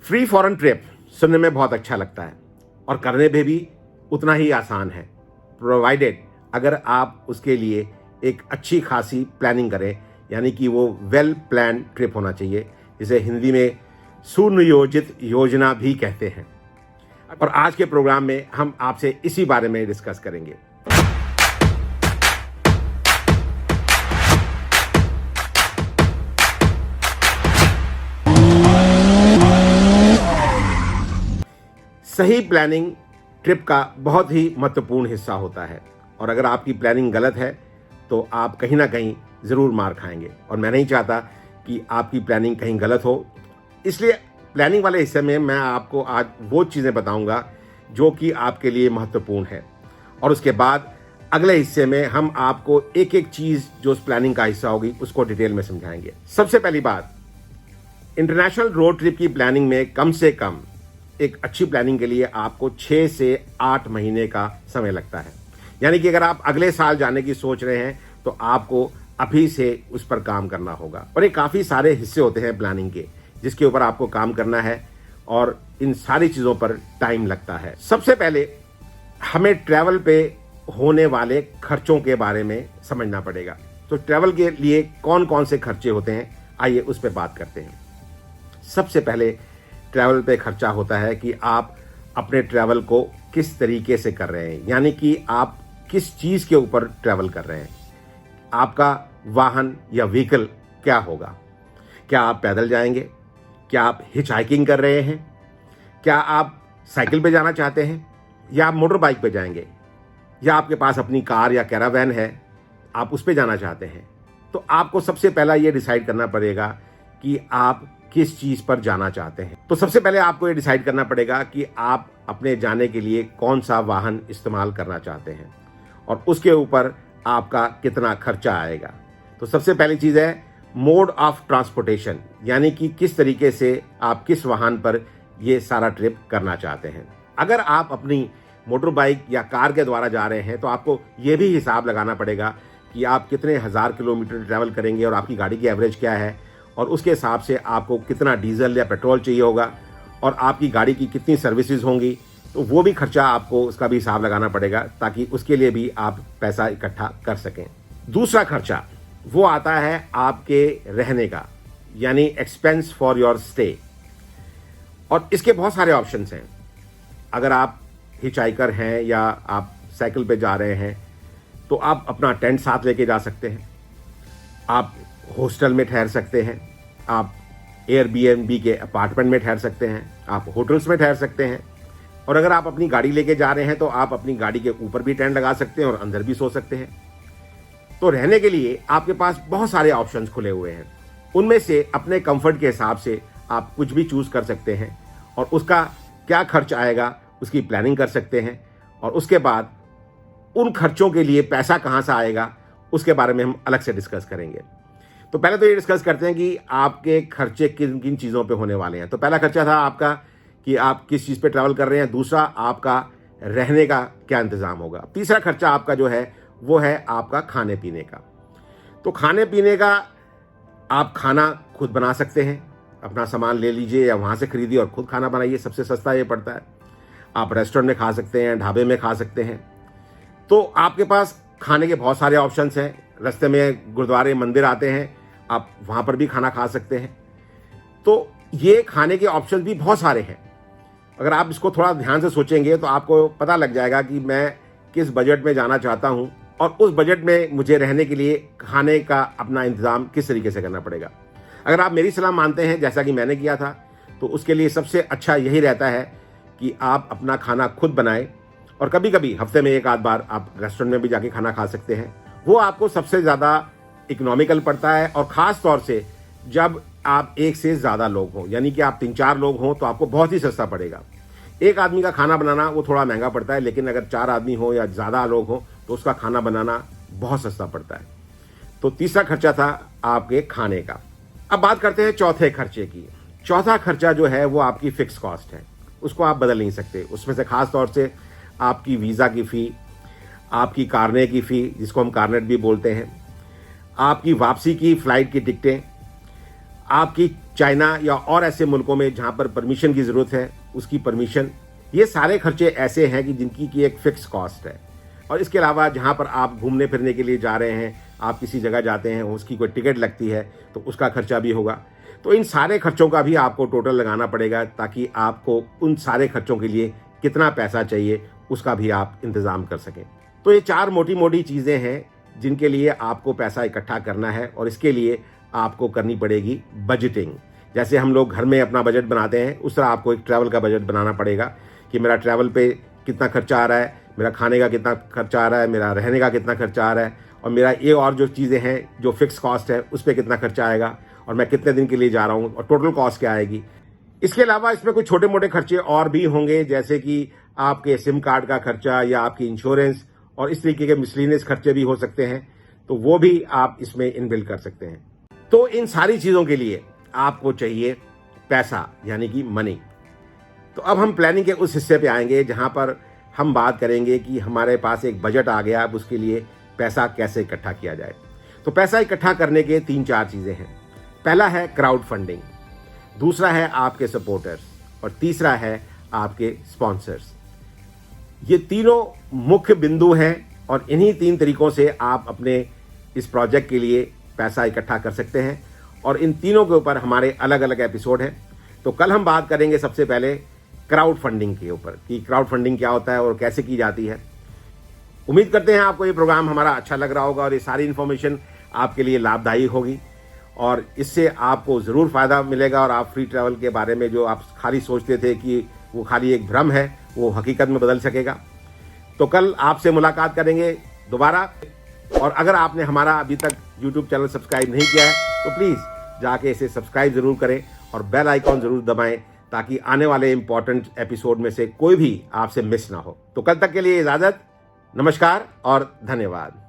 Free foreign trip सुनने में बहुत अच्छा लगता है और करने में भी उतना ही आसान है, प्रोवाइडेड अगर आप उसके लिए एक अच्छी खासी प्लानिंग करें, यानी कि वो वेल प्लान ट्रिप होना चाहिए, जिसे हिंदी में सुनियोजित योजना भी कहते हैं। और आज के प्रोग्राम में हम आपसे इसी बारे में डिस्कस करेंगे। सही प्लानिंग ट्रिप का बहुत ही महत्वपूर्ण हिस्सा होता है और अगर आपकी प्लानिंग गलत है तो आप कहीं ना कहीं ज़रूर मार खाएंगे, और मैं नहीं चाहता कि आपकी प्लानिंग कहीं गलत हो। इसलिए प्लानिंग वाले हिस्से में मैं आपको आज वो चीज़ें बताऊंगा जो कि आपके लिए महत्वपूर्ण है, और उसके बाद अगले हिस्से में हम आपको एक एक चीज़ जो उस प्लानिंग का हिस्सा होगी उसको डिटेल में समझाएंगे। सबसे पहली बात, इंटरनेशनल रोड ट्रिप की प्लानिंग में कम से कम एक अच्छी प्लानिंग के लिए आपको 6 से 8 महीने का समय लगता है। यानी कि अगर आप अगले साल जाने की सोच रहे हैं तो आपको अभी से उस पर काम करना होगा, और ये काफ़ी सारे हिस्से होते हैं प्लानिंग के जिसके ऊपर आपको काम करना है, और इन सारी चीज़ों पर टाइम लगता है। सबसे पहले हमें ट्रैवल पे होने वाले खर्चों के बारे में समझना पड़ेगा। तो ट्रैवल के लिए कौन कौन से खर्चे होते हैं, आइए उस पर बात करते हैं। सबसे पहले ट्रैवल पे खर्चा होता है कि आप अपने ट्रैवल को किस तरीके से कर रहे हैं, यानी कि आप किस चीज़ के ऊपर ट्रैवल कर रहे हैं। आपका वाहन या व्हीकल क्या होगा? क्या आप पैदल जाएंगे? क्या आप हिच हाइकिंग कर रहे हैं? क्या आप साइकिल पे जाना चाहते हैं, या आप मोटर बाइक पे जाएंगे, या आपके पास अपनी कार या कैरावैन है, आप उस पे जाना चाहते हैं? तो आपको सबसे पहला ये डिसाइड करना पड़ेगा कि आप किस चीज़ पर जाना चाहते हैं। तो सबसे पहले आपको ये डिसाइड करना पड़ेगा कि आप अपने जाने के लिए कौन सा वाहन इस्तेमाल करना चाहते हैं और उसके ऊपर आपका कितना खर्चा आएगा। तो सबसे पहली चीज़ है मोड ऑफ ट्रांसपोर्टेशन, यानी कि किस तरीके से आप किस वाहन पर ये सारा ट्रिप करना चाहते हैं। अगर आप अपनी मोटर बाइक या कार के द्वारा जा रहे हैं तो आपको ये भी हिसाब लगाना पड़ेगा कि आप कितने हज़ार किलोमीटर ट्रैवल करेंगे और आपकी गाड़ी की एवरेज क्या है, और उसके हिसाब से आपको कितना डीजल या पेट्रोल चाहिए होगा और आपकी गाड़ी की कितनी सर्विसेज होंगी। तो वो भी खर्चा आपको उसका भी हिसाब लगाना पड़ेगा, ताकि उसके लिए भी आप पैसा इकट्ठा कर सकें। दूसरा खर्चा वो आता है आपके रहने का, यानी एक्सपेंस फॉर योर स्टे, और इसके बहुत सारे ऑप्शंस हैं। अगर आप हिचहाइकर हैं या आप साइकिल पे जा रहे हैं तो आप अपना टेंट साथ लेके जा सकते हैं, आप हॉस्टल में ठहर सकते हैं, आप एयरबीएनबी के अपार्टमेंट में ठहर सकते हैं, आप होटल्स में ठहर सकते हैं, और अगर आप अपनी गाड़ी लेके जा रहे हैं तो आप अपनी गाड़ी के ऊपर भी टेंट लगा सकते हैं और अंदर भी सो सकते हैं। तो रहने के लिए आपके पास बहुत सारे ऑप्शंस खुले हुए हैं। उनमें से अपने कंफर्ट के हिसाब से आप कुछ भी चूज़ कर सकते हैं, और उसका क्या खर्च आएगा उसकी प्लानिंग कर सकते हैं, और उसके बाद उन खर्चों के लिए पैसा कहाँ से आएगा उसके बारे में हम अलग से डिस्कस करेंगे। तो पहले तो ये डिस्कस करते हैं कि आपके खर्चे किन किन चीज़ों पे होने वाले हैं। तो पहला खर्चा था आपका कि आप किस चीज़ पे ट्रैवल कर रहे हैं। दूसरा, आपका रहने का क्या इंतज़ाम होगा। तीसरा खर्चा आपका जो है वो है आपका खाने पीने का। तो खाने पीने का आप खाना खुद बना सकते हैं, अपना सामान ले लीजिए या वहाँ से खरीदिए और खुद खाना बनाइए, सबसे सस्ता ये पड़ता है। आप रेस्टोरेंट में खा सकते हैं, ढाबे में खा सकते हैं। तो आपके पास खाने के बहुत सारे ऑप्शंस हैं। रास्ते में गुरुद्वारे मंदिर आते हैं, आप वहाँ पर भी खाना खा सकते हैं। तो ये खाने के ऑप्शन भी बहुत सारे हैं। अगर आप इसको थोड़ा ध्यान से सोचेंगे तो आपको पता लग जाएगा कि मैं किस बजट में जाना चाहता हूँ, और उस बजट में मुझे रहने के लिए खाने का अपना इंतज़ाम किस तरीके से करना पड़ेगा। अगर आप मेरी सलाह मानते हैं, जैसा कि मैंने किया था, तो उसके लिए सबसे अच्छा यही रहता है कि आप अपना खाना खुद बनाएं, और कभी कभी हफ्ते में एक आध बार आप रेस्टोरेंट में भी जाके खाना खा सकते हैं। वो आपको सबसे ज़्यादा इकोनॉमिकल पड़ता है, और ख़ास तौर से जब आप एक से ज़्यादा लोग हों, यानी कि आप 3-4 लोग हों तो आपको बहुत ही सस्ता पड़ेगा। एक आदमी का खाना बनाना वो थोड़ा महंगा पड़ता है, लेकिन अगर 4 आदमी हो या ज़्यादा लोग हों तो उसका खाना बनाना बहुत सस्ता पड़ता है। तो तीसरा खर्चा था आपके खाने का। अब बात करते हैं चौथे खर्चे की। चौथा खर्चा जो है वो आपकी फिक्स कॉस्ट है, उसको आप बदल नहीं सकते। उसमें से ख़ास तौर से आपकी वीज़ा की फ़ी, आपकी कारने की फ़ी जिसको हम कारनेट भी बोलते हैं, आपकी वापसी की फ़्लाइट की टिकटें, आपकी चाइना या और ऐसे मुल्कों में जहाँ पर परमिशन की ज़रूरत है उसकी परमिशन, ये सारे खर्चे ऐसे हैं कि जिनकी की एक फ़िक्स कॉस्ट है। और इसके अलावा जहाँ पर आप घूमने फिरने के लिए जा रहे हैं, आप किसी जगह जाते हैं, उसकी कोई टिकट लगती है तो उसका खर्चा भी होगा। तो इन सारे खर्चों का भी आपको टोटल लगाना पड़ेगा ताकि आपको उन सारे खर्चों के लिए कितना पैसा चाहिए उसका भी आप इंतज़ाम कर सकें। तो ये 4 मोटी मोटी चीज़ें हैं जिनके लिए आपको पैसा इकट्ठा करना है और इसके लिए आपको करनी पड़ेगी बजटिंग। जैसे हम लोग घर में अपना बजट बनाते हैं उस तरह आपको एक ट्रैवल का बजट बनाना पड़ेगा कि मेरा ट्रैवल पे कितना खर्चा आ रहा है, मेरा खाने का कितना खर्चा आ रहा है, मेरा रहने का कितना खर्चा आ रहा है, और मेरा ये और जो चीज़ें हैं जो फिक्स कॉस्ट है उस पर कितना खर्चा आएगा, और मैं कितने दिन के लिए जा रहा हूँ और टोटल कॉस्ट क्या आएगी। इसके अलावा इसमें कुछ छोटे मोटे खर्चे और भी होंगे, जैसे कि आपके सिम कार्ड का खर्चा या आपकी इंश्योरेंस और इस तरीके के मिसलिनियस खर्चे भी हो सकते हैं, तो वो भी आप इसमें इनबिल्ड कर सकते हैं। तो इन सारी चीज़ों के लिए आपको चाहिए पैसा, यानी कि मनी। तो अब हम प्लानिंग के उस हिस्से पे आएंगे जहां पर हम बात करेंगे कि हमारे पास एक बजट आ गया, अब उसके लिए पैसा कैसे इकट्ठा किया जाए। तो पैसा इकट्ठा करने के 3-4 चीज़ें हैं। पहला है क्राउड फंडिंग, दूसरा है आपके सपोर्टर्स, और तीसरा है आपके स्पॉन्सर्स। ये तीनों मुख्य बिंदु हैं और इन्हीं 3 तरीकों से आप अपने इस प्रोजेक्ट के लिए पैसा इकट्ठा कर सकते हैं, और इन तीनों के ऊपर हमारे अलग अलग एपिसोड हैं। तो कल हम बात करेंगे सबसे पहले क्राउड फंडिंग के ऊपर कि क्राउड फंडिंग क्या होता है और कैसे की जाती है। उम्मीद करते हैं आपको ये प्रोग्राम हमारा अच्छा लग रहा होगा और ये सारी इन्फॉर्मेशन आपके लिए लाभदायी होगी, और इससे आपको ज़रूर फ़ायदा मिलेगा और आप फ्री ट्रैवल के बारे में जो आप खाली सोचते थे कि वो खाली एक भ्रम है, वो हकीकत में बदल सकेगा। तो कल आपसे मुलाकात करेंगे दोबारा, और अगर आपने हमारा अभी तक यूट्यूब चैनल सब्सक्राइब नहीं किया है तो प्लीज़ जाके इसे सब्सक्राइब ज़रूर करें और बेल आइकॉन ज़रूर दबाएं ताकि आने वाले इंपॉर्टेंट एपिसोड में से कोई भी आपसे मिस ना हो। तो कल तक के लिए इजाज़त, नमस्कार और धन्यवाद।